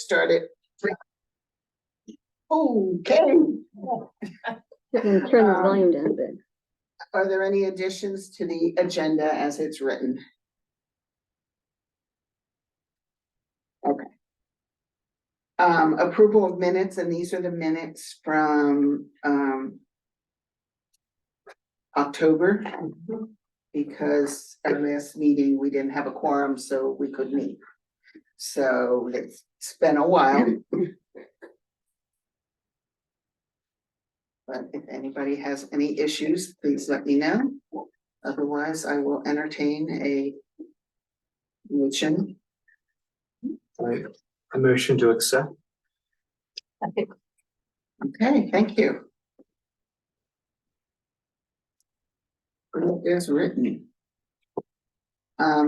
started. Okay. Turn the volume down a bit. Are there any additions to the agenda as it's written? Okay. Approval of minutes, and these are the minutes from October. Because our last meeting, we didn't have a quorum, so we couldn't meet. So it's been a while. But if anybody has any issues, please let me know. Otherwise, I will entertain a motion. A motion to accept. Okay, thank you. It is written.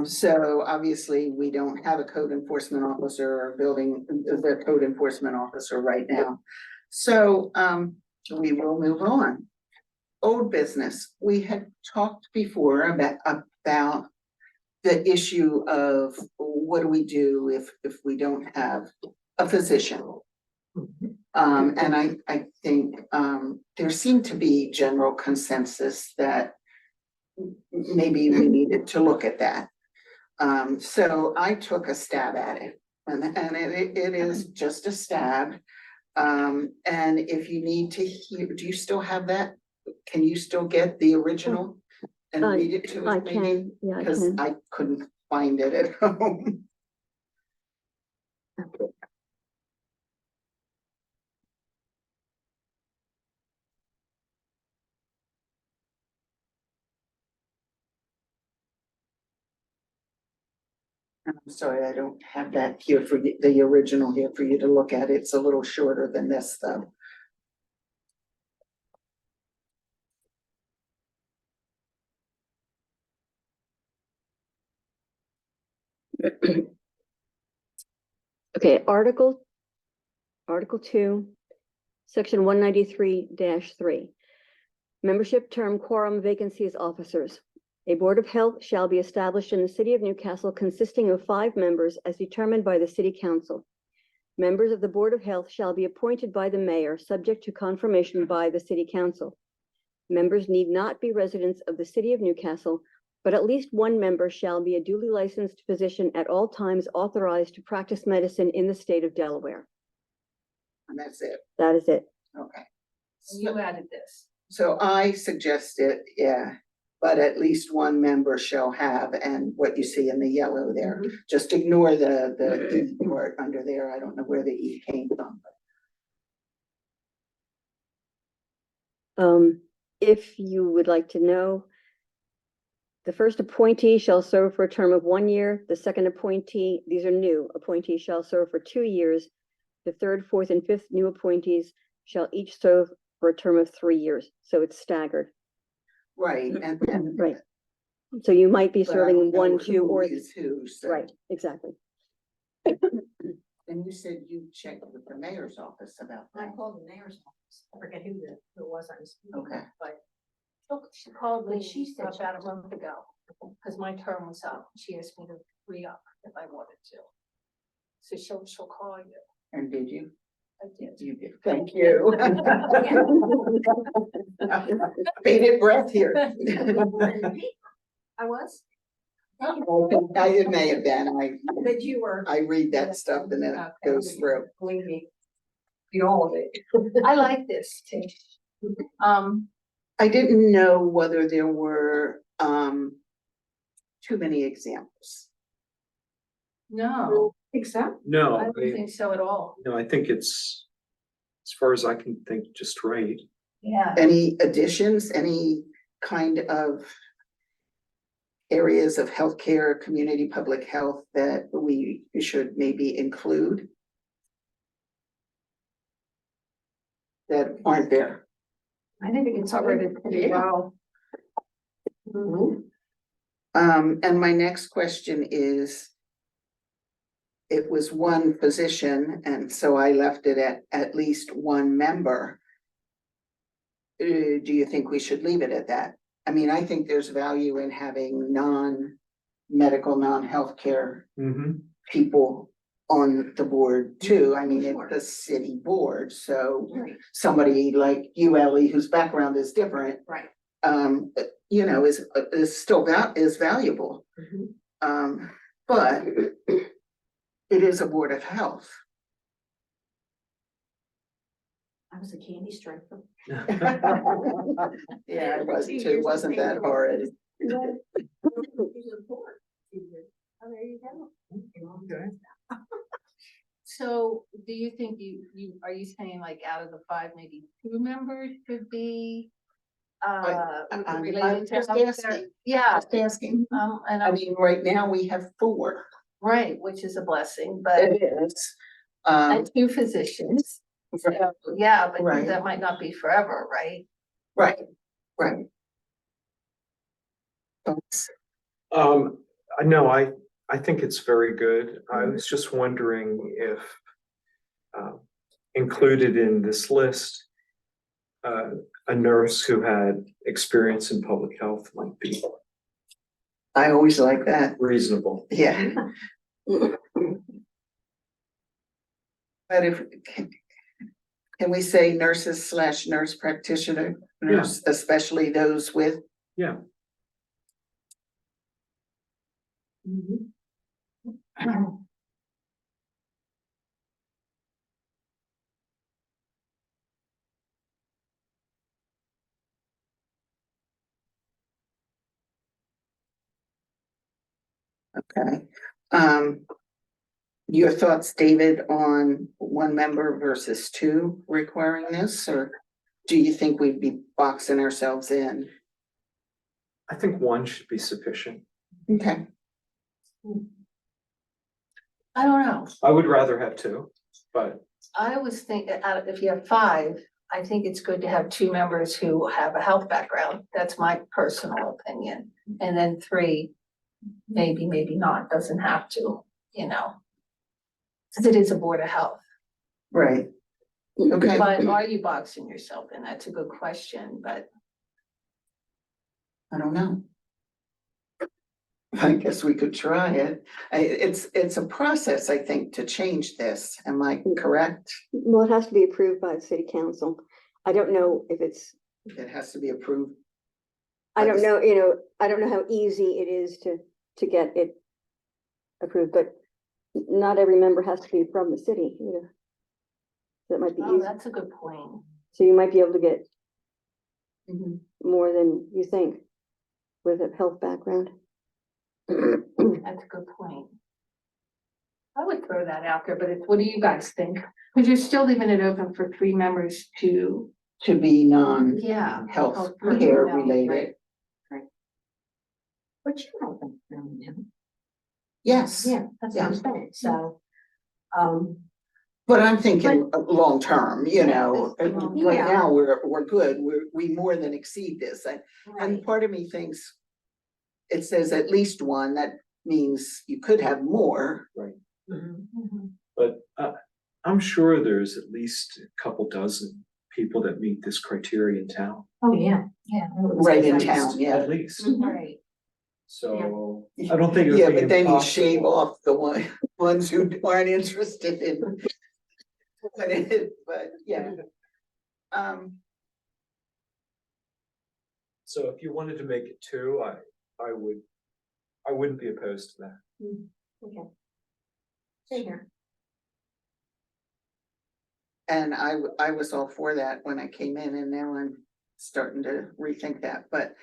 So obviously, we don't have a code enforcement officer or building the code enforcement officer right now. So we will move on. Old business, we had talked before about the issue of what do we do if we don't have a physician? And I think there seemed to be general consensus that maybe we needed to look at that. So I took a stab at it, and it is just a stab. And if you need to hear, do you still have that? Can you still get the original and read it to us? I can, yeah, I Because can. I couldn't find it at home. I'm sorry, I don't have that here for you, the original here for you to look at. It's a little shorter than this, though. Okay, Article 2, Section 193-3. Membership term quorum vacancies officers. A Board of Health shall be established in the City of Newcastle consisting of 5 members as determined by the City Council. Members of the Board of Health shall be appointed by the Mayor, subject to confirmation by the City Council. Members need not be residents of the City of Newcastle, but at least one member shall be a duly licensed physician at all times authorized to practice medicine in the state of Delaware. And that's it. That is it. Okay. You added this. So I suggested, yeah, but at least one member shall have, and what you see in the yellow there, just ignore the E part under there. I don't know where the E came from. If you would like to know, the first appointee shall serve for a term of 1 year. The second appointee, these are new appointees, shall serve for 2 years. The third, fourth, and fifth new appointees shall each serve for a term of 3 years. So it's staggered. Right, and Right. So you might be but I serving don't know 1, 2, who or is who, so. right, exactly. And you said you checked with the mayor's office about I that. called the mayor's office. I forget who it was I was speaking Okay. with, but she called me, She said about a month ago, because my term was up. She asked me to re-up if I wanted to. So she'll call you. And did you? I did. You did. Thank you. Bated breath here. I was, It may have been. that you were. I read that stuff and then it goes through. Believe me. You all of it. I like this too. I didn't know whether there were too many examples. No, except, No, I don't think so at all. no, I think it's, as far as I can think, just right. Yeah. Any additions, any kind of areas of healthcare, community public health that we should maybe include? That aren't there? I think it's covered it pretty well. And my next question is, it was one physician, and so I left it at least one member. Do you think we should leave it at that? I mean, I think there's value in having non-medical, non-healthcare Mm-hmm. people on the board too. I mean, Sure. it's the city board, so Right. somebody like you, Ellie, whose background is different, Right. you know, is still is valuable. But it is a board of health. I was a candy striper. Yeah, I was too, wasn't that hard? Oh, there you go. Okay. So do you think are you saying like out of the 5, maybe 2 members should be I'm related to just healthcare? asking. Yeah, Just asking. and I mean, right now we have 4. right, which is a blessing, but It is. and 2 physicians. So, yeah, but Right. that might not be forever, right? Right, right. Folks, No, I think it's very good. I was just wondering if included in this list, a nurse who had experience in public health might be I always like that, reasonable. yeah. But can we say nurses / nurse practitioner, nurse, especially those with? Yeah. Okay. Your thoughts, David, on 1 member versus 2 requiring this, or do you think we'd be boxing ourselves in? I think 1 should be sufficient. Okay, I don't know. I would rather have 2, but I was thinking, if you have 5, I think it's good to have 2 members who have a health background. That's my personal opinion. And then 3, maybe not, doesn't have to, you know. Cause it is a board of health. right, okay. But are you boxing yourself in? That's a good question, but I don't know. I guess we could try it. It's a process, I think, to change this. Am I correct? Well, it has to be approved by the city council. I don't know if it's, It has to be approved. I don't know, I don't know how easy it is to get it approved, but not every member has to be from the city either. That might be oh, easy. that's a good point. So you might be able to get Mhm. more than you think with a health background. That's a good point. I would throw that out there, but what do you guys think? Because you're still leaving it open for 3 members to, To be non-health yeah. care personnel, related. right? But you have them from him. Yes, Yeah, that's what I'm saying, so, but I'm thinking long-term, you know, this is long- right Yeah. now, we're good. We more than exceed this. And right, part of me thinks it says at least 1, that means you could have more. Mhm. but I'm sure there's at least a couple dozen people that meet this criteria in town. oh, yeah, yeah. Right in Right. town, yeah. At least, Right. so I don't think it would Yeah, be but then you shave impossible. off the ones who aren't interested in. But yeah. So if you wanted to make it 2, I wouldn't be opposed to that. Okay. Same here. And I was all for that when I came in, and now I'm starting to rethink that, but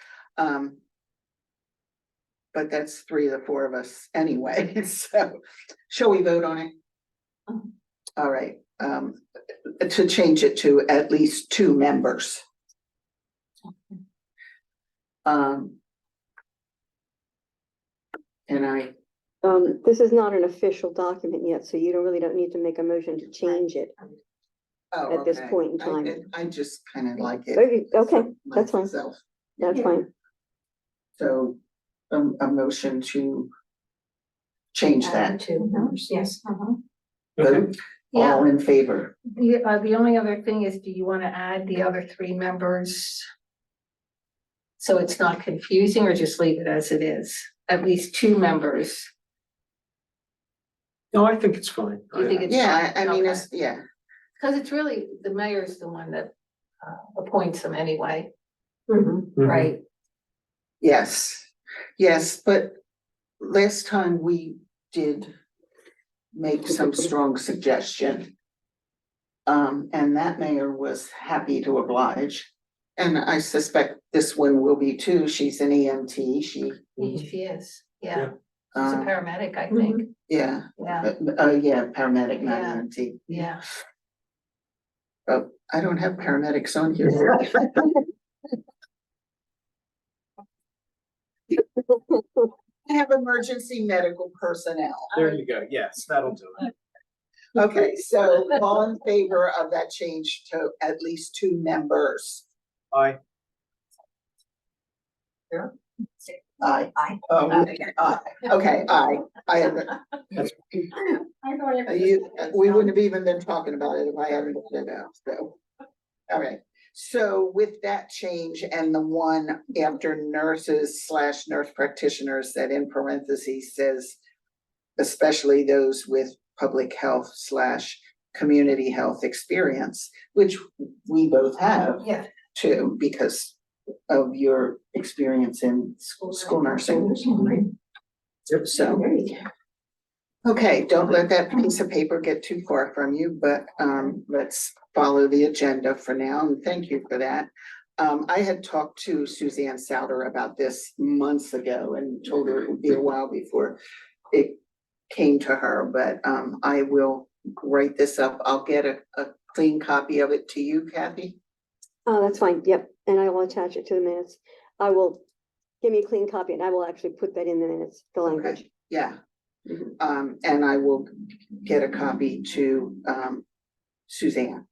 that's 3 of the 4 of us anyway, so shall we vote on it? Mhm. All right, to change it to at least 2 members. And This is not an official document yet, so you don't need to make a motion to change it. oh, At this okay. point in time. I just kind of like it. Okay, that's fine. myself. That's Yeah. fine. So, a motion to change that. 2 members, yes. Vote, Yeah, all in favor? the only other thing is, do you want to add the other 3 members? So it's not confusing, or just leave it as it is? At least 2 members. Well, I think we should. Just leave it as it is. Okay. So, shall we vote on it? All right, No, I think it's fine. You think it's Yeah, I mean, Okay. it's, yeah, Cause it's really, the mayor's the one that appoints them anyway, Mhm. Mhm. right? yes, yes, but last time we did make some strong suggestion. And that mayor was happy to oblige. And I suspect this one will be too. She's an EMT. She, Mhm. She is, Yeah. yeah. She's a um, paramedic, I think, yeah, yeah, yeah, paramedic, not Yeah. EMT. yeah. Oh, I don't have paramedics on here. I have emergency medical personnel. There you go. Yes, that'll do it. Okay, so all in favor of that change to at least 2 members? Aye. Aye. Aye. Oh, aye. Okay, aye. I have, we wouldn't have even been talking about it if I hadn't looked it up, so. All right, so with that change and the one after nurses/nurse practitioners that in parentheses says especially those with public health/community health experience, which we both have Yeah. too, because of your experience in school nursing. Yep. So, There you go. okay, don't let that piece of paper get too far from you, but let's follow the agenda for now, and thank you for that. I had talked to Suzanne Souter about this months ago and told her it would be a while before it came to her, but I will write this up. I'll get a clean copy of it to you, Kathy. Oh, that's fine, yep, and I will attach it to the minutes. I will, give me a clean copy and I will actually put that in the minutes, the language. Okay, yeah. Mhm. And I will get a copy to Suzanne.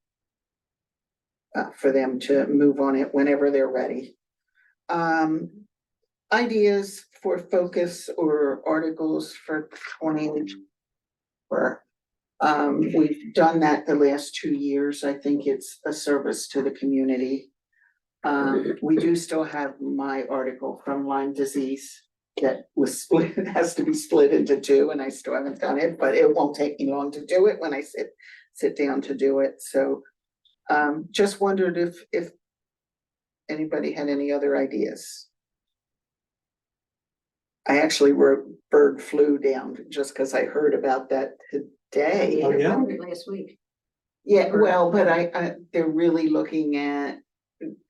For them to move on it whenever they're ready. Ideas for focus or articles for 2024. We've done that the last 2 years. I think it's a service to the community. We do still have my article from Lyme disease that was split, it has to be split into 2, and I still haven't done it, but it won't take me long to do it when I sit down to do it, so. Just wondered if anybody had any other ideas. I actually wrote bird flu down just because I heard about that today. Oh, yeah? Last week. Yeah, well, but they're really looking at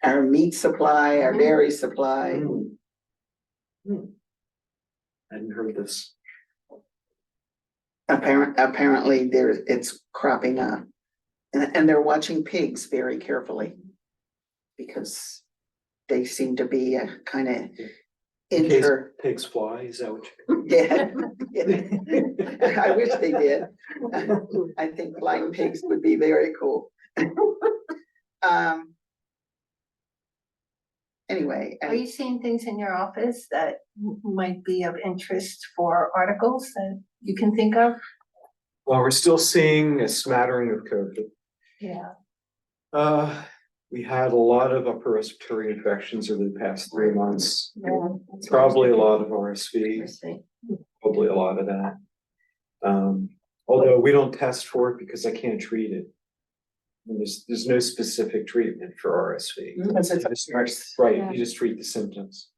our meat supply, our dairy supply. Mm. I hadn't heard this. Apparently it's cropping up. And they're watching pigs very carefully. Because they seem to be a kind of In case inter, pigs fly, is that what yeah, you? yeah. I wish they did. I think flying pigs would be very cool. Anyway, Are you seeing things in your office that might be of interest for articles that you can think of? Well, we're still seeing a smattering of COVID. Yeah. We had a lot of upper respiratory infections over the past 3 months. Yeah. Probably a lot of RSV, Interesting. probably a lot of that. Although we don't test for it because I can't treat it. And there's no specific treatment for RSV. Because it's You just- worse. Right, Yeah. you just treat the symptoms.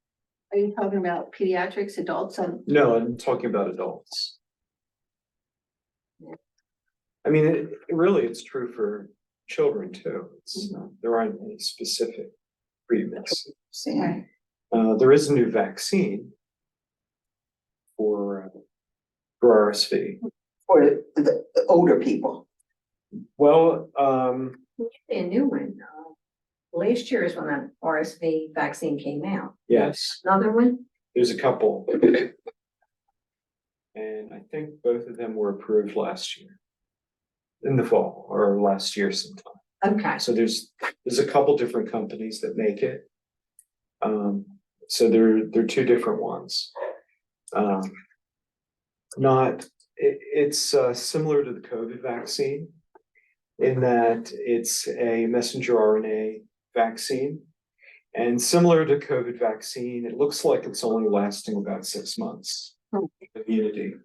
Are you talking about pediatrics, adults, and? No, I'm talking about adults. I mean, really, it's true for children too. It's, there aren't any specific treatments. Yeah. There is a new vaccine for RSV. For the older people. Well, A new one. Last year is when that RSV vaccine came out. yes, Another one? there's a couple. And I think both of them were approved last year. In the fall or last year sometime. Okay. So there's a couple different companies that make it. So they're 2 different ones. It's similar to the COVID vaccine in that it's a messenger RNA vaccine. And similar to COVID vaccine, it looks like it's only lasting about 6 months immunity.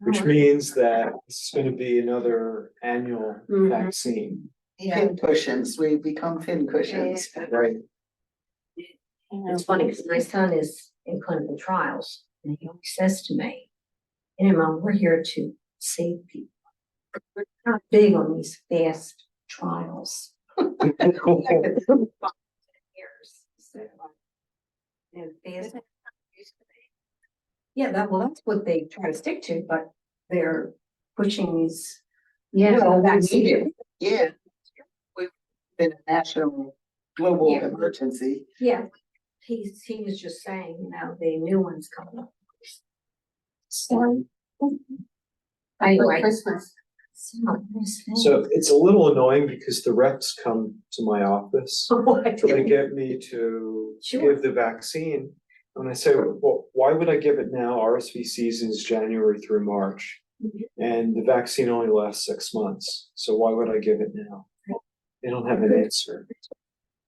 which means that it's gonna be another annual Mhm. vaccine, Yeah, Pin cushions, we become pin cushions. right? It's funny because my son is in clinical trials and he always says to me, "Hey, Mom, we're here to save people. We're not big on these fast trials." Years. So, and fast. Yeah, that's what they try to stick to, but they're pushing these. yeah. Well, We that's need it. it. Yeah. We've been a national global Yeah. emergency. Yeah, he was just saying, the new one's coming up. So. Anyway. Christmas. So it's a little annoying because the reps come to my office to get me to Sure. give the vaccine. And I say, well, why would I give it now? RSV season is January through March. Mhm. And the vaccine only lasts 6 months, so why would I give it now? They don't have an answer.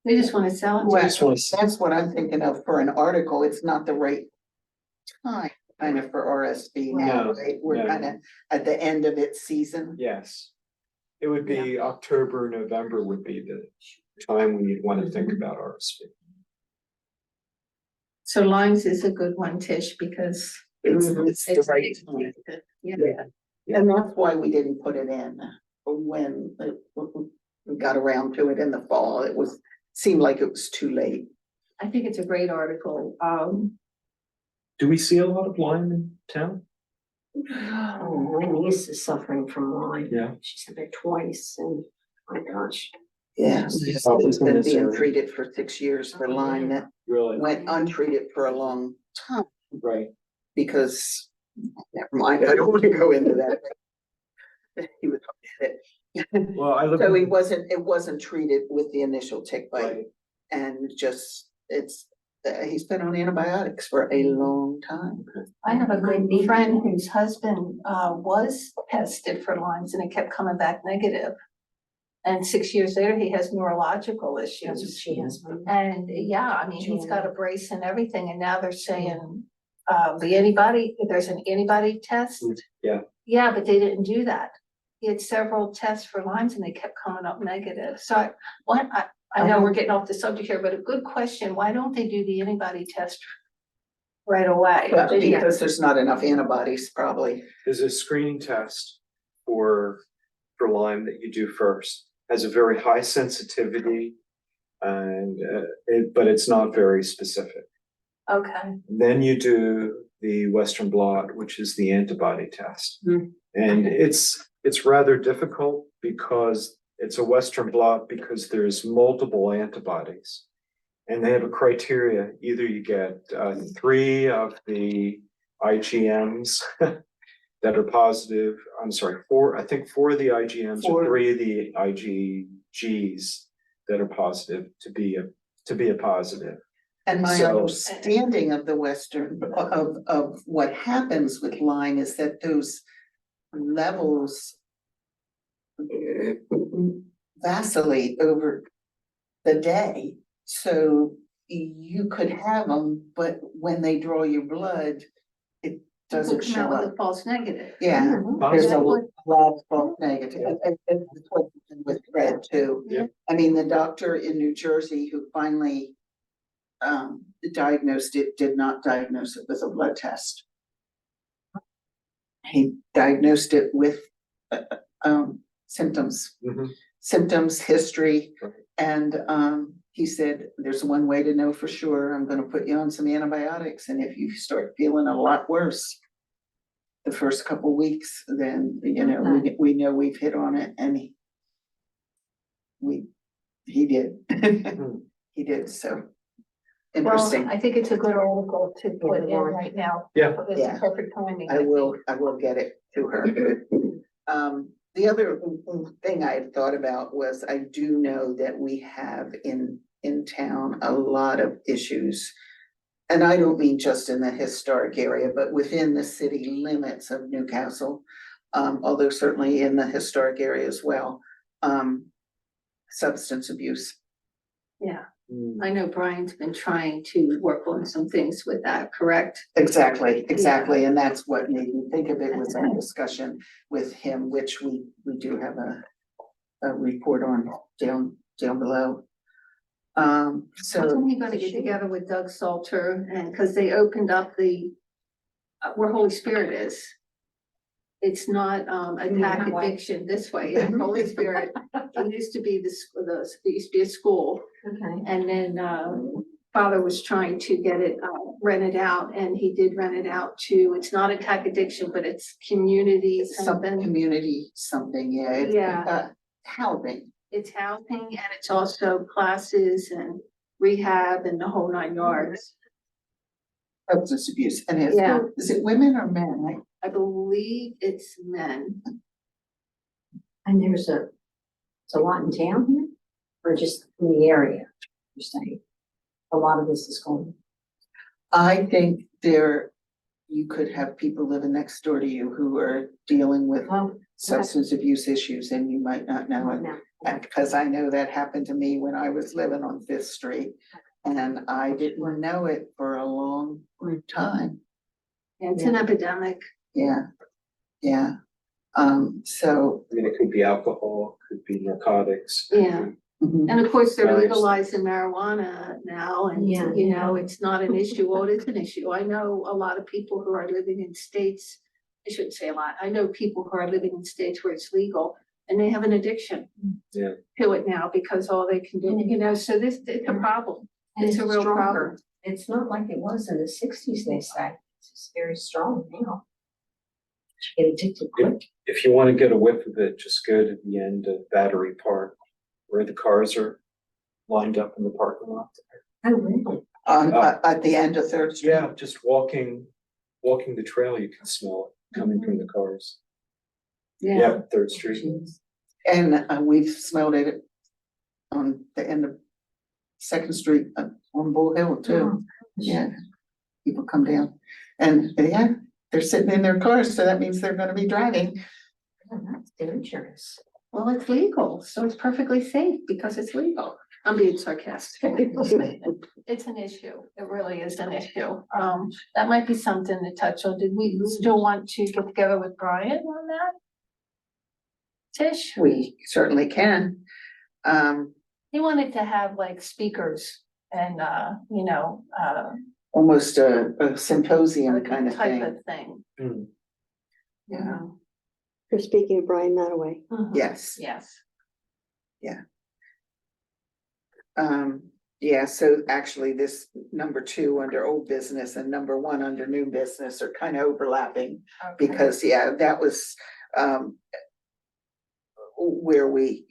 They just wanna sell it. I Well, just wanna say, that's what I'm thinking of for an article. It's not the right time kind of for RSV now, No, right? We're no. kind of at the end of its season. yes. It would be October, November would be the time when you'd wanna think about RSV. So Lyme's is a good one, Tish, because. It's the right time. Yeah. And that's why we didn't put it in when we got around to it in the fall. It was, seemed like it was too late. I think it's a great article. Do we see a lot of Lyme in town? Oh, my niece is suffering from Lyme. Yeah. She's had it twice and, my gosh. Yeah. It's It's been in this being area. treated for 6 years for Lyme that Really? went untreated for a long time Right. because, never mind, I don't want to go into that. He was, Well, I live. so it wasn't treated with the initial tick bite. Right. And just, he's been on antibiotics for a long time. I have a good friend whose husband was tested for Lyme's and it kept coming back negative. And 6 years later, he has neurological That's what issues. she has. And yeah, I mean, he's got a brace and everything, and now they're saying, there's an antibody test. Yeah. Yeah, but they didn't do that. He had several tests for Lyme's and they kept coming up negative. So I know we're getting off the subject here, but a good question, why don't they do the antibody test right away? Because there's not enough antibodies, probably. There's a screening test for Lyme that you do first. Has a very high sensitivity and but it's not very specific. Okay, Then you do the Western blot, which is the antibody test. Hmm. And it's rather difficult because it's a Western blot because there's multiple antibodies. And they have a criteria, either you get 3 of the IgMs that are positive, I'm sorry, 4, I think 4 of the IgMs or 4. 3 of the IgGs that are positive to be a positive. And my So- understanding of the Western, of what happens with Lyme is that those levels vacillate over the day. So you could have them, but when they draw your blood, it doesn't come show out with up. a false negative. Yeah, there's a Possible. lot of false negative. And it's what happened with Fred too. Yeah. I mean, the doctor in New Jersey who finally diagnosed it, did not diagnose it with a blood test. He diagnosed it with symptoms, Mhm. history. Right. And he said, there's one way to know for sure. I'm gonna put you on some antibiotics, and if you start feeling a lot worse the first couple weeks, then, you know, we know we've hit on it, and he did. He did, so. Well, Interesting. I think it's a good article to put in right now. Yeah. It's Yeah. a perfect timing. I will get it to her. The other thing I had thought about was, I do know that we have in town a lot of issues. And I don't mean just in the historic area, but within the city limits of Newcastle. Although certainly in the historic area as well, substance abuse. Yeah. Hmm. I know Brian's been trying to work on some things with that, correct? Exactly, and that's what made me think of it, was our discussion with him, which we do have a report on down below. So, Wasn't he gonna get together with Doug Salter, and, cause they opened up where Holy Spirit is. It's not, attack that way? addiction this way, yeah, Holy Spirit, it used to be it used to be a school. Okay. And then, father was trying to get it, rented out, and he did rent it out to, it's not attack addiction, but it's community some something. community, something, yeah. It's, Yeah. housing, It's housing and it's also classes and rehab and the whole 9 yards. substance abuse, and Yeah. is it women or men? I believe it's men. And there's a lot in town here, or just in the area, you're saying? A lot of this is going. I think you could have people living next door to you who are dealing with Well, substance abuse issues, and you might not know it. now, And because I know that happened to me when I was living on Fifth Street, and I didn't know it for a long time. It's an epidemic. Yeah, yeah. So, I mean, it could be alcohol, could be narcotics. Yeah. mhm. And of course, they're Various legalizing marijuana now and, Yeah. you know, it's not an issue. Well, it is an issue. I know a lot of people who are living in states. I shouldn't say a lot. I know people who are living in states where it's legal and they have an addiction. Yeah. To it now because all they can do, you know, so it's a problem. and It's a real stronger. problem. It's not like it was in the sixties, they say. It's just very strong now. You get addicted quick. If you want to get a whiff of it, just go to the end of Battery Park, where the cars are lined up in the parking lot. Oh, really? At the end of Third Street. Yeah, just walking the trail, you can smell it coming from the cars. Yeah, Third Street. Jeez. And we've smelled it on the end of Second Street on Bull Hill too. Oh, Yeah. People come down and yeah, they're sitting in their cars, so that means they're gonna be driving. yeah, that's dangerous. Well, it's legal, so it's perfectly safe because it's legal. I'm being sarcastic. It's an issue. It really is an issue. That might be something to touch on. Did we still want to get together with Brian on that? Tish, We certainly can. he wanted to have like speakers and, you know, Almost a symposium kind of type thing. of thing. Hmm. You know? You're speaking of Brian Nottaway. Yes. Yes. Yeah, so actually this number 2 under old business and number 1 under new business are kind of overlapping. Okay. Because, yeah, that was, where we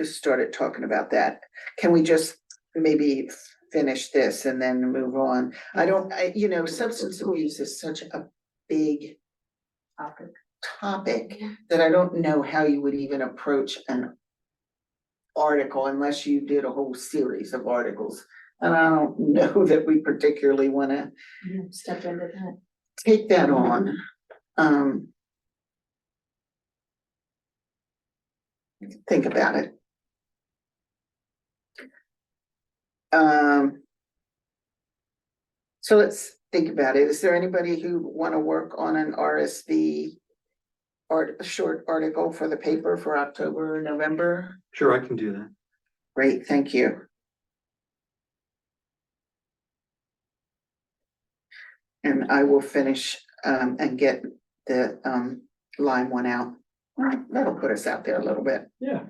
started talking about that. Can we just maybe finish this and then move on? You know, substance abuse is such a big topic that I don't know how you would even approach an article unless you did a whole series of articles. And I don't know that we particularly wanna Yeah, step into that. take that on. Think about it. So let's think about it. Is there anybody who wanna work on an RSV a short article for the paper for October, November? Sure, I can do that. Great, thank you. And I will finish and get the line one out. That'll put us out there a little bit. Yeah.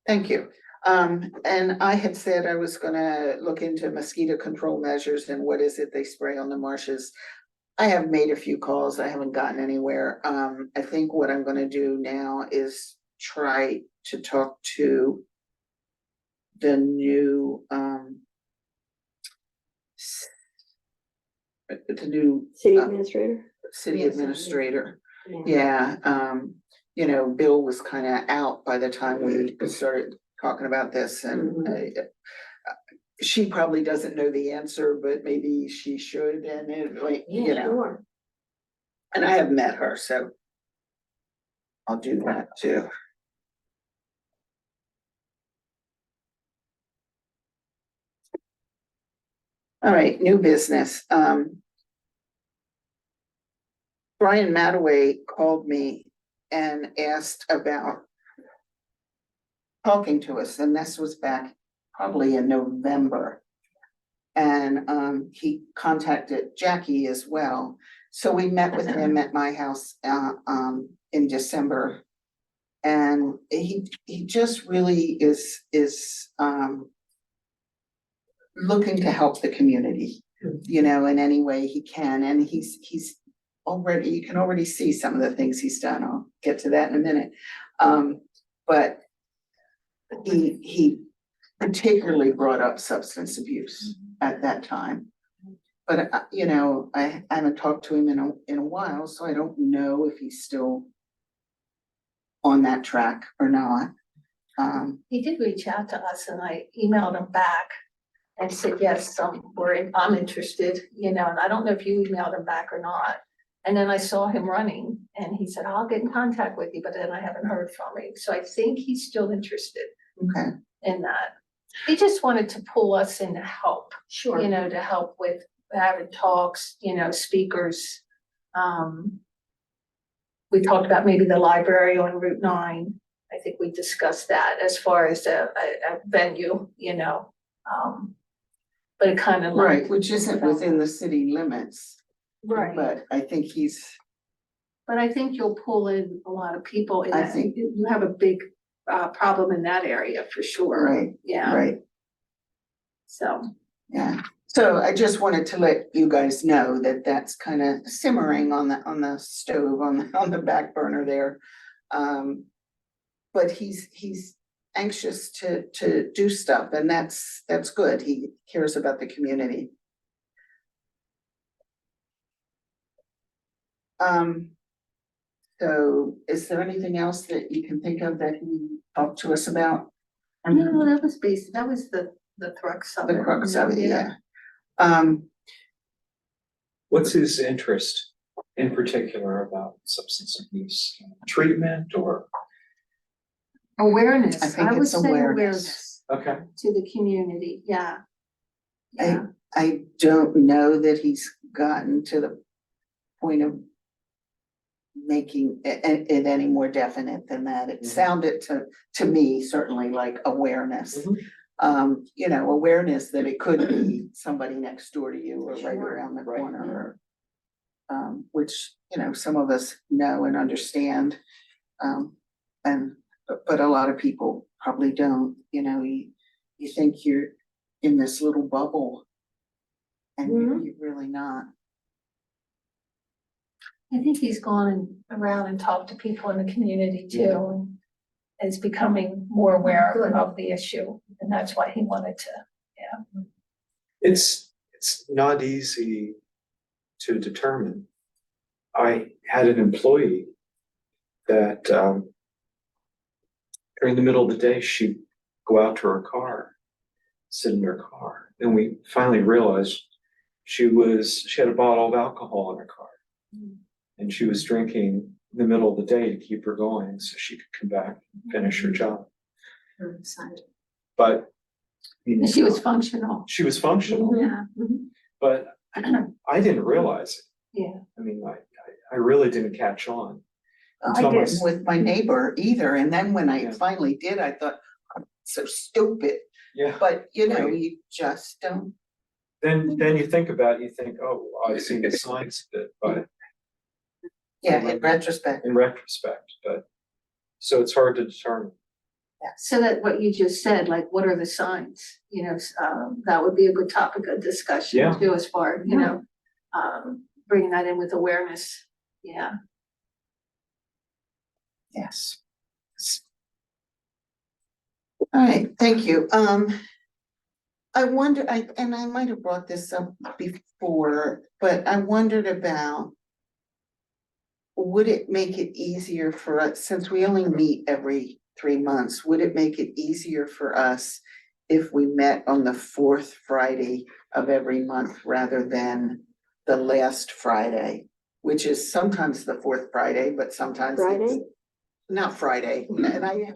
Thank you. And I had said I was gonna look into mosquito control measures and what is it they spray on the marshes. I have made a few calls. I haven't gotten anywhere. I think what I'm gonna do now is try to talk to the new City Uh, administrator. city Yes, administrator. Yeah. Yeah, you know, Bill was kind of out by the time we started talking about this and she probably doesn't know the answer, but maybe she should, and it like, you Yeah, know, sure. and I have met her, so I'll do that too. All right, new business. Brian Mataway called me and asked about talking to us, and this was back probably in November. And he contacted Jackie as well. So we met with him at my house in December. And he just really is looking to help the community, you know, in any way he can. And he's already, you can already see some of the things he's done. I'll get to that in a minute. But he particularly brought up substance abuse at that time. But, you know, I haven't talked to him in a while, so I don't know if he's still on that track or not. He did reach out to us and I emailed him back and said, yes, I'm interested, you know, and I don't know if you emailed him back or not. And then I saw him running and he said, I'll get in contact with you, but then I haven't heard from him. So I think he's still interested Okay, in that. He just wanted to pull us in to help, Sure. you know, to help with having talks, you know, speakers. We talked about maybe the library on Route 9. I think we discussed that as far as a venue, you know. But it kind of like. right, which isn't within the city limits. Right, But I think he's, but I think you'll pull in a lot of people and I I think- think you have a big problem in that area for sure. right, Yeah, right, so, yeah. So I just wanted to let you guys know that that's kind of simmering on the stove, on the back burner there. But he's anxious to do stuff, and that's good. He cares about the community. So is there anything else that you can think of that he talked to us about? no, that was basic, that was the crux of it. The crux of it, yeah. What's his interest in particular about substance abuse treatment or? Awareness, I think I would it's say awareness. Okay. to the community, yeah. Yeah, I don't know that he's gotten to the point of making it any more definite than that. It Mhm. sounded to me certainly like awareness. Mhm. You know, awareness that it could be somebody next door to you or right Sure. around the Right. corner. Which, you know, some of us know and understand. But a lot of people probably don't, you know, you think you're in this little bubble. And you're really not. I think he's gone around and talked to people in the community too. And is becoming more aware Good. of the issue, and that's why he wanted to, It's not easy to determine. I had an employee that during the middle of the day, she'd go out to her car, sit in her car, and we finally realized she had a bottle of alcohol in her car. And she was drinking in the middle of the day to keep her going so she could come back and finish her job. But you she was know, functional. she was functional, Yeah, but I didn't realize it. yeah. I mean, I really didn't catch on. I Until my didn't with my neighbor either, and then when I Yeah. finally did, I thought, "I'm so stupid," Yeah. but you know, Right. you just don't. Then you think about it, you think, oh, well, I've seen the signs of it, but Yeah, in retrospect, in retrospect, but so it's hard to determine. So that what you just said, like, what are the signs? You know, that would be a good topic of discussion Yeah. too, as far, you know, bringing that in with awareness. Yeah. yes. All right, thank you. I wonder, and I might have brought this up before, but I wondered about, would it make it easier for us, since we only meet every 3 months, would it make it easier for us if we met on the fourth Friday of every month rather than the last Friday, which is sometimes the fourth Friday, but sometimes it's Friday? not Friday, and I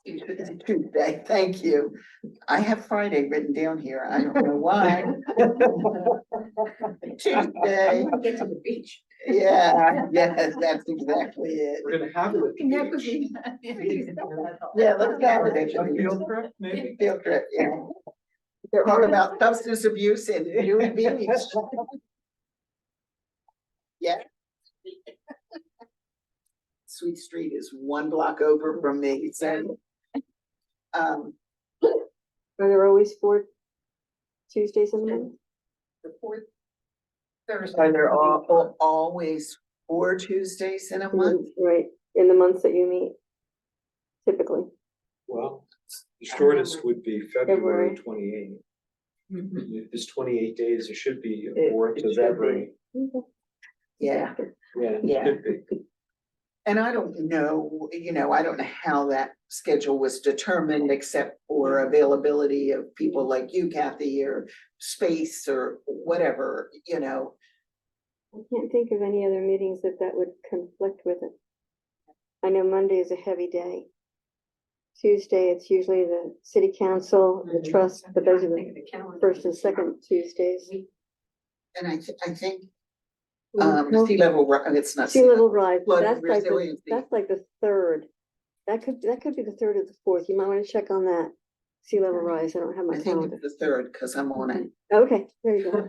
Tuesday, thank you. I have Friday written down here. I don't know why. Tuesday, Get to the beach. yeah, yes, that's exactly it. We're gonna have it at the Never beach. be- Yeah, let's have it. A field trip, maybe? Field trip, yeah. There Talk are, about substance abuse and Dewey Beach. Yeah. Sweet Street is 1 block over from me, so. are there always 4 Tuesdays in the month? The fourth Thursday. Are there always 4 Tuesdays in a month? Right, in the months that you meet typically. Well, the shortest would be February February. 28th. If it's 28 days, it should be It- 4th it of should every. Okay. Yeah. Yeah, it Yeah. should be. And I don't know, I don't know how that schedule was determined except for availability of people like you, Kathy, or space or whatever, I can't think of any other meetings that would conflict with it. I know Monday is a heavy day. Tuesday, it's usually the city council, the trust, but those are the first and second Tuesdays. And I think, No, sea level, it's not. Sea level rise, flood that's like, resiliency. that's like the third. That could be the third or the fourth. You might want to check on that. Sea level rise, I don't have I my think calendar. it's the 3rd, because I'm on it. Okay, there you go.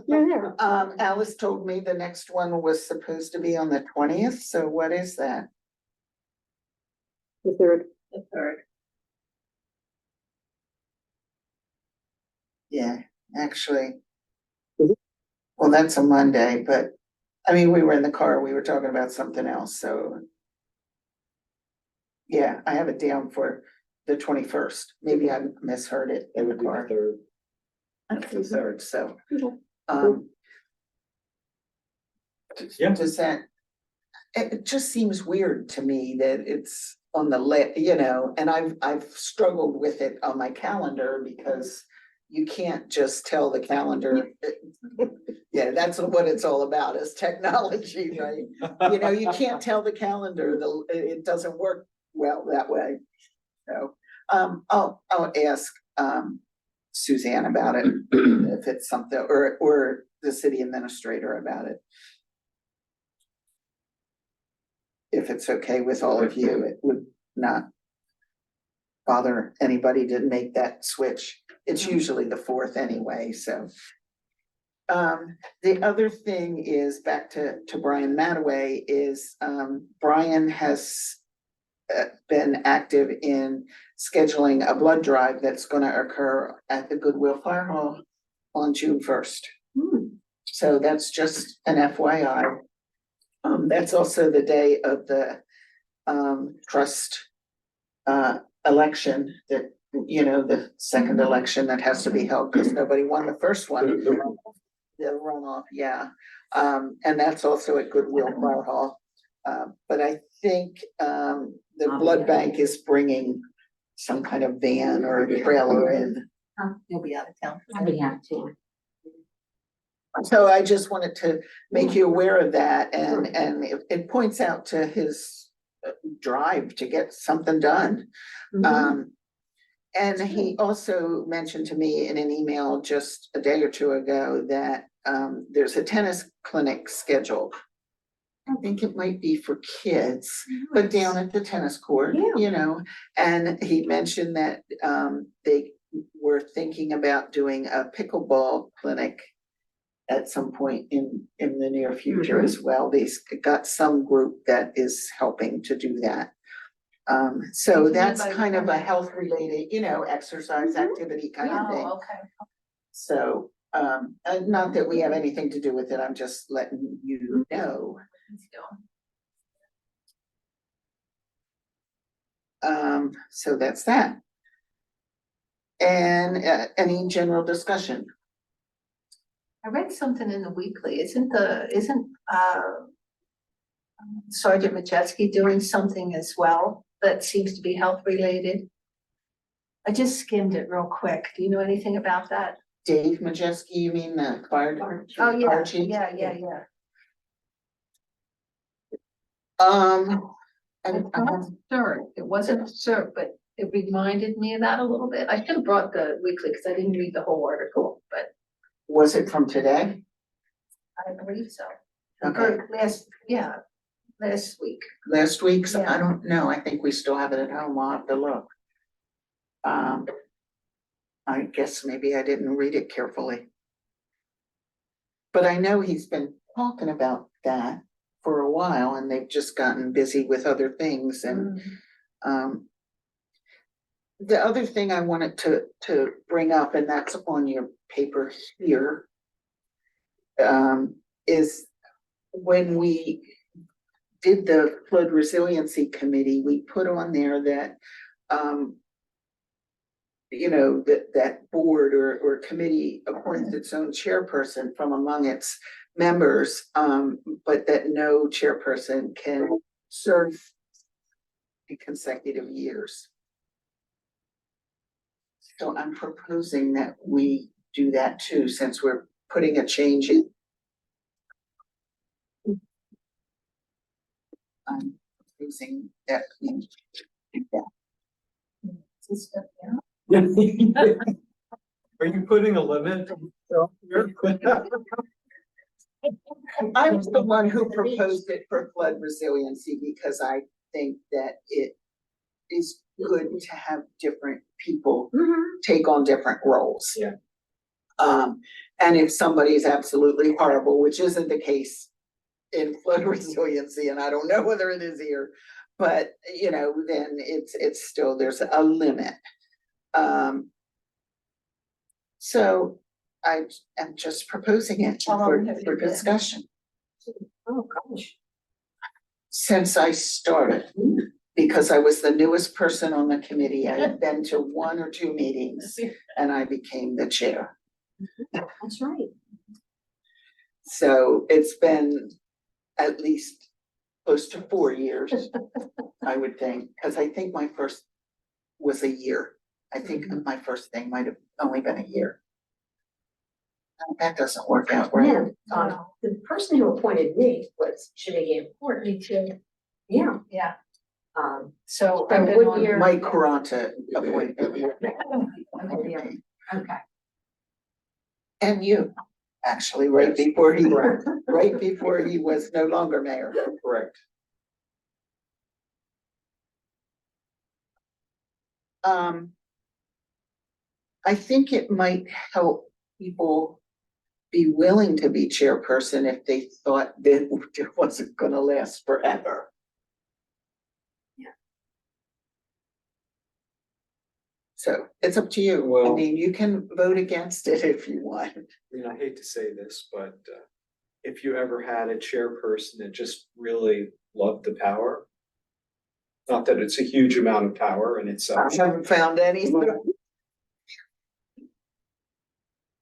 You're there. Alice told me the next one was supposed to be on the 20th, so what is that? The third. The third. Yeah, actually. Mhm. Well, that's a Monday, but, I mean, we were in the car, we were talking about something else, so. Yeah, I have it down for the 21st. Maybe I misheard it It in the would be the car. 3rd. That's the 3rd, so. Okay. Um. Yeah. Does that, it just seems weird to me that it's on the and I've struggled with it on my calendar because you can't just tell the calendar. Yeah, that's what it's all about, is technology, right? You can't tell the calendar, it doesn't work well that way. So, I'll ask, Suzanne about it, if it's something, or the city administrator about it. If it's okay with all of you, it would not bother anybody to make that switch. It's usually the 4th anyway, so. The other thing is, back to Brian Mataway, is, Brian has been active in scheduling a blood drive that's gonna occur at the Goodwill Fire Hall on June 1st. So that's just an FYI. That's also the day of the, trust, election that, the second election that has to be held because nobody won the first one. The runoff, yeah. And that's also at Goodwill Fire Hall. But I think, the blood bank is bringing some kind of van or a trailer in. You'll be out of town. I'll be out too. So I just wanted to make you aware of that, and it points out to his drive to get something done. And he also mentioned to me in an email just a day or two ago that there's a tennis clinic scheduled. I think it might be for kids, but down at the tennis court, and he mentioned that they were thinking about doing a pickleball clinic at some point in the near future as well. They've got some group that is helping to do that. So that's kind of a health related, exercise activity kind of thing. Oh, okay. So, not that we have anything to do with it, I'm just letting you know. So that's that. And, any general discussion? I read something in the weekly, isn't Sergeant Majeski doing something as well that seems to be health related? I just skimmed it real quick. Do you know anything about that? Dave Majeski, you mean the fire? Oh, yeah, fire chief? yeah. And It wasn't CERT, but it reminded me of that a little bit. I should have brought the weekly because I didn't read the whole article, but Was it from today? I believe so. Okay. Or last week. Last week's, I Yeah. don't know, I think we still have it at home, I'll have to look. I guess maybe I didn't read it carefully. But I know he's been talking about that for a while and they've just gotten busy with other things and, the other thing I wanted to bring up, and that's on your paper here, is when we did the flood resiliency committee, we put on there that, you know, that board or committee appoints its own chairperson from among its members, but that no chairperson can serve in consecutive years. So I'm proposing that we do that too, since we're putting a change in. I'm proposing that we do that. Are you putting a limit? I was the one who proposed it for flood resiliency because I think that it is good to have different people take on different roles. Yeah. And if somebody is absolutely horrible, which isn't the case in flood resiliency, and I don't know whether it is here, but you know, then it's still, there's a limit. So I am just proposing it How long have you for been? discussion Oh, gosh. since I started. Because I was the newest person on the committee. I had been to 1 or 2 meetings and I became the chair. That's right. So it's been at least close to 4 years, I would think, because I think my first was a year. I think my first thing might have only been a year. That doesn't work out right. Yeah, the person who appointed me was Shanigam Porter. Me too. Yeah, Yeah. So I've I been would on- hear. Mike Quaranta appointed. Yeah. Okay. And you, actually, right Yes. before he was no longer mayor. Correct. I think it might help people be willing to be chairperson if they thought that it wasn't gonna last forever. Yeah. So it's up to you. I Well- mean, you can vote against it if you want. I mean, I hate to say this, but if you ever had a chairperson that just really loved the power, not that it's a huge amount of power in I itself, haven't found any.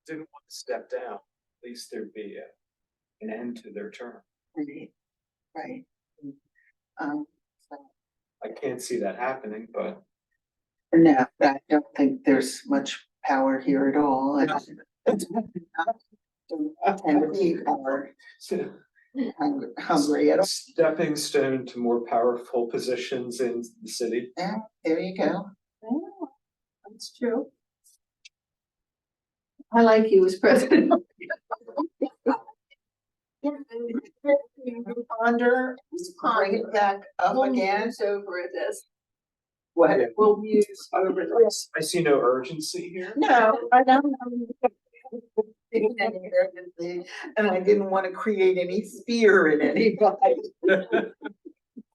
didn't want to step down, at least there'd be an end to their term. Right, right. So, I can't see that happening, but no, I don't think there's much power here at all. And tend to be power hungry at all. stepping stone to more powerful positions in the city. Yeah, there you go. That's true. I like you as president. Ponder, bring it back up again. Over this. What? We'll muse over this. I see no urgency here. No, I don't. And I didn't want to create any fear in anybody.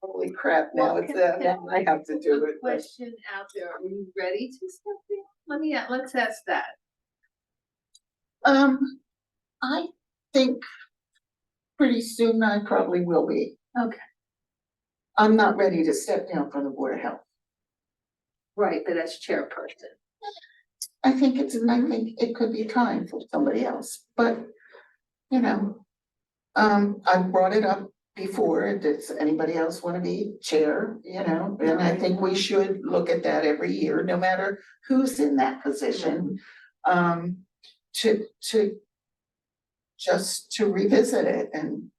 Holy crap, now it's that, now I have to do it. but- Question out there, are you ready to step in? Let's ask that. I think pretty soon I probably will be. Okay. I'm not ready to step down from the Board of Health. Right, but as chairperson. I think it could be time for somebody else, but, you know, I've brought it up before, does anybody else wanna be chair, you know? And I think we should look at that every year, no matter who's in that position. To just to revisit it and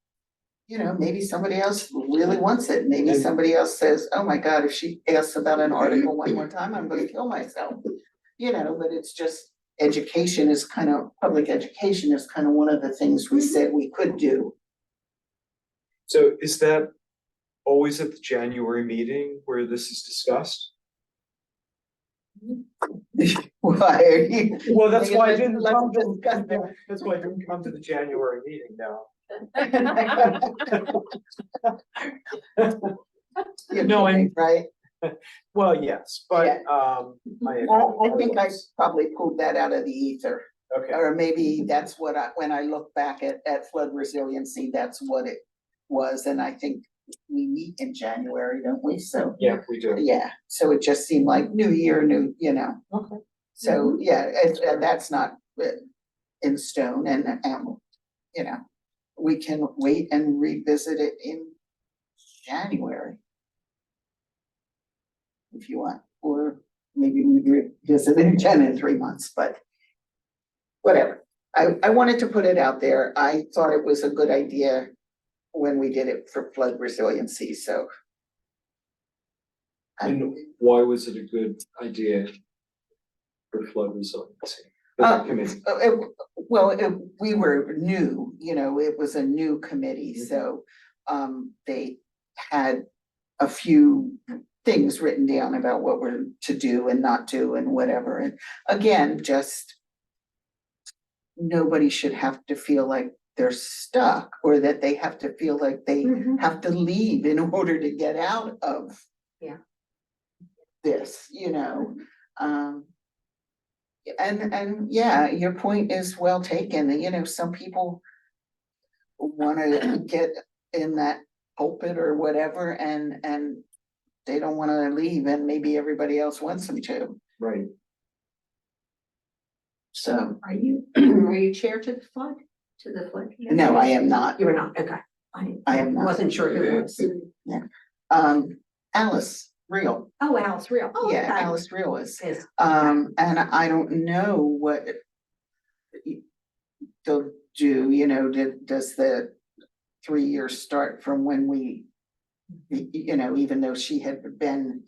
you know, maybe somebody else really wants it. Maybe And- somebody else says, oh my God, if she asks about an article one more time, I'm gonna kill myself. You know, but it's just, education is kind of, public education is kind of one of the things we said we could do. So is that always at the January meeting where this is discussed? Why are you? Well, that's why I Let's- didn't let's come to, discuss it. that's why I didn't come to the January meeting now. You're No, I'm- kidding, right? Well, yes, but, Yeah. I think I probably pulled that out of the ether, Okay, or maybe that's what when I look back at flood resiliency, that's what it was, and I think we meet in January, don't we? So, yeah, we do. yeah, so it just seemed like new year, new, you know. Okay. So, yeah, that's not in stone, and, you know, we can wait and revisit it in January. If you want, or maybe we revisit it again in 3 months, but whatever. I wanted to put it out there. I thought it was a good idea when we did it for flood resiliency, so. And why was it a good idea for flood resiliency? The Uh, committee. We were new, you know, it was a new committee, so, they had a few things written down about what we're to do and not do and whatever, and again, just nobody should have to feel like they're stuck, or that they have to feel like they have to leave in order to get out of Yeah. this, you know, and yeah, your point is well taken, you know, some people wanna get in that pulpit or whatever, and they don't wanna leave, and maybe everybody else wants them to, Right. so, Are you chair to the flood, committee? no, I am not. You were not, okay. I am not. Wasn't sure who it was. Alice Real, Oh, Alice Real. Oh, yeah, okay. Alice Real is, Yes. and I don't know what they'll do, you know, does the 3 years start from when we, you know, even though she had been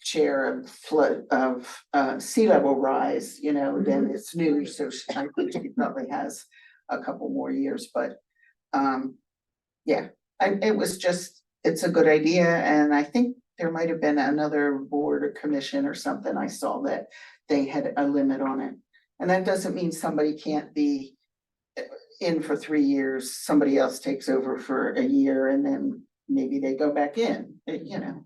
chair of flood of sea level rise, you know, then it's new, so I think she probably has a couple more years, but yeah, it was just, it's a good idea, and I think there might have been another board or commission or something I saw that they had a limit on it. And that doesn't mean somebody can't be in for 3 years, somebody else takes over for a year, and then maybe they go back in, you know.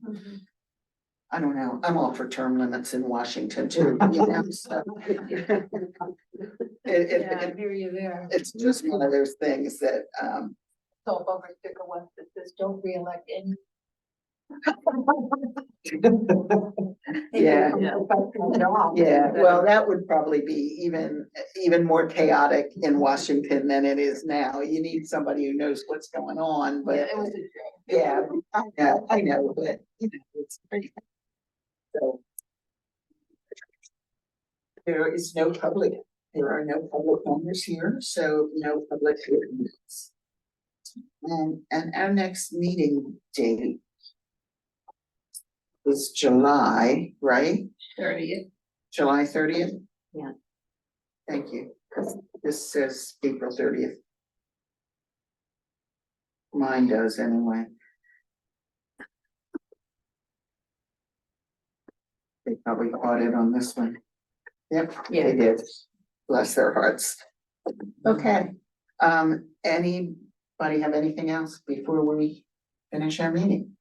I don't know, I'm all for term limits in Washington too, you know, so. Yeah, I hear you there. It's just one of those things that, So if over sticker one that says don't reelect any. yeah. Yeah. Yeah, well, that would probably be even more chaotic in Washington than it is now. You need somebody who knows what's going on, Yeah, but it was a joke. yeah, I know, but you know, it's pretty. So. There is no public, there are no public members here, so no public hearings. And our next meeting date is July, right? 30th. July 30th? Yeah. Thank you, because this says April 30th. Mine does anyway. They probably caught it on this one. Yep, they did. Bless their hearts. Okay, anybody have anything else before we finish our meeting?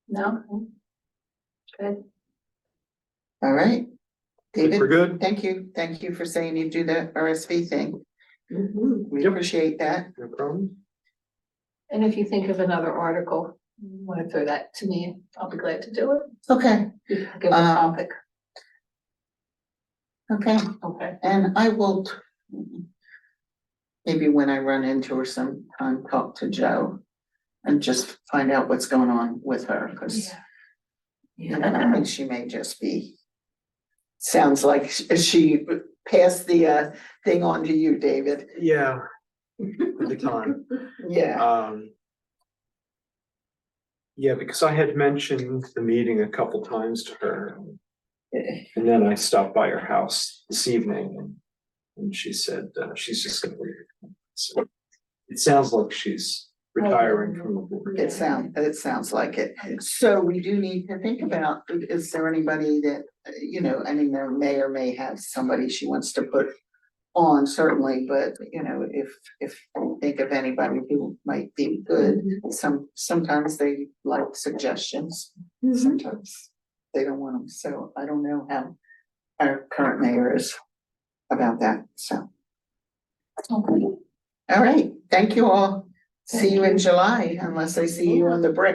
No? Good. All right. David? We're good? Thank you for saying you do the RSV thing. We Yep. appreciate that. No problem. And if you think of another article, you wanna throw that to me, I'll be glad to do it. Okay, Give a topic, okay, okay? and I will maybe when I run into her sometime, talk to Joe and just find out what's going on with her, because I think she may just be, sounds like she passed the thing on to you, David. Yeah, at the time. Yeah, Yeah, because I had mentioned the meeting a couple times to her. And then I stopped by her house this evening and she said, she's just gonna leave. So it sounds like she's retiring from the board. it sounds like it. So we do need to think about, is there anybody that, I mean, there may or may have somebody she wants to put on certainly, but if you think of anybody who might be good, sometimes they like suggestions. Sometimes they don't want them, so I don't know how our current mayor is about that, so. Okay. All right, thank you all. See you in July, unless I see you on the brick.